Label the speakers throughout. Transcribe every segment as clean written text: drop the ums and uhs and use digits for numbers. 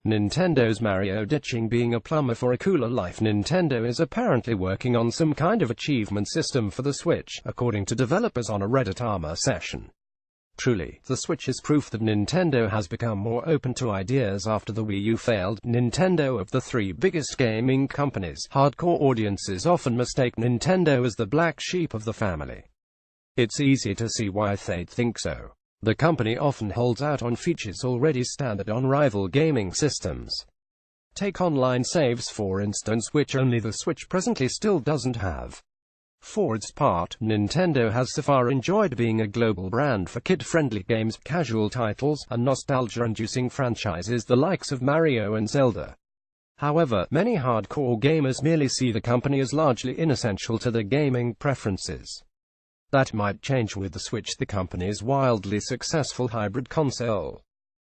Speaker 1: Nintendo's Mario ditching being a plumber for a cooler life. Nintendo is apparently working on some kind of achievement system for the Switch, according to developers on a Reddit Armor session. Truly, the Switch is proof that Nintendo has become more open to ideas after the Wii U failed. Nintendo, of the three biggest gaming companies, hardcore audiences often mistake Nintendo as the black sheep of the family. It's easy to see why they'd think so. The company often holds out on features already standard on rival gaming systems. Take online saves for instance, which only the Switch presently still doesn't have. For its part, Nintendo has so far enjoyed being a global brand for kid-friendly games, casual titles, and nostalgia-inducing franchises the likes of Mario and Zelda. However, many hardcore gamers merely see the company as largely inessential to their gaming preferences. That might change with the Switch, the company's wildly successful hybrid console.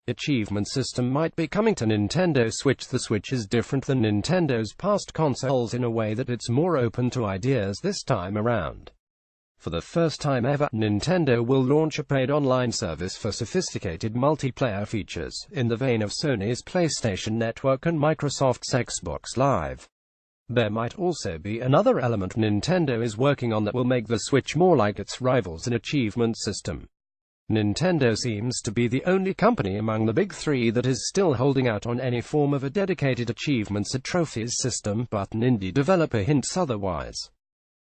Speaker 1: Achievement system might be coming to Nintendo Switch. The Switch is different than Nintendo's past consoles in a way that it's more open to ideas this time around. For the first time ever, Nintendo will launch a paid online service for sophisticated multiplayer features, in the vein of Sony's PlayStation Network and Microsoft's Xbox Live. There might also be another element Nintendo is working on that will make the Switch more like its rivals in achievement system. Nintendo seems to be the only company among the big three that is still holding out on any form of a dedicated achievements and trophies system, but an indie developer hints otherwise.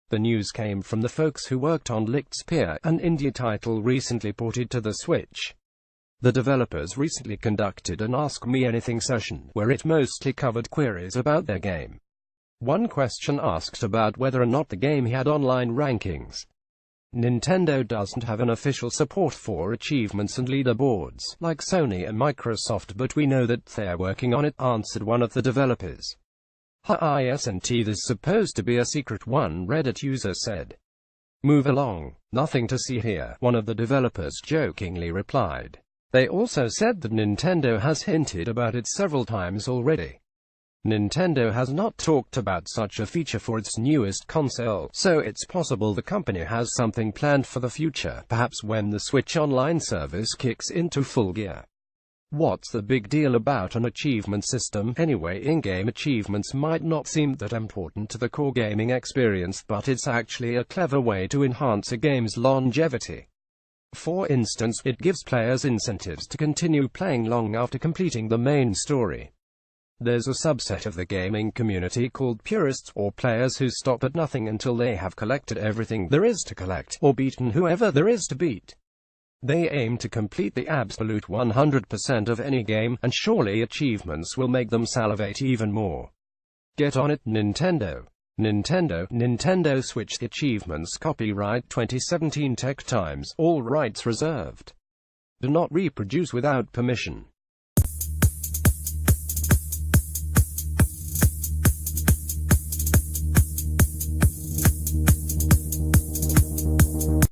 Speaker 1: The news came from the folks who worked on Licked Spear, an indie title recently ported to the Switch. The developers recently conducted an Ask Me Anything session, where it mostly covered queries about their game. One question asked about whether or not the game had online rankings. Nintendo doesn't have an official support for achievements and leaderboards, like Sony and Microsoft, but we know that they're working on it, answered one of the developers. Isn't this supposed to be a secret? One Reddit user said. Move along, nothing to see here, one of the developers jokingly replied. They also said that Nintendo has hinted about it several times already. Nintendo has not talked about such a feature for its newest console, so it's possible the company has something planned for the future, perhaps when the Switch Online service kicks into full gear. What's the big deal about an achievement system, anyway? In-game achievements might not seem that important to the core gaming experience, but it's actually a clever way to enhance a game's longevity. For instance, it gives players incentives to continue playing long after completing the main story. There's a subset of the gaming community called purists, or players who stop at nothing until they have collected everything there is to collect, or beaten whoever there is to beat. They aim to complete the absolute 100% of any game, and surely achievements will make them salivate even more. Get on it, Nintendo. Nintendo Switch Achievements. Copyright 2017 Tech Times. All rights reserved. Do not reproduce without permission.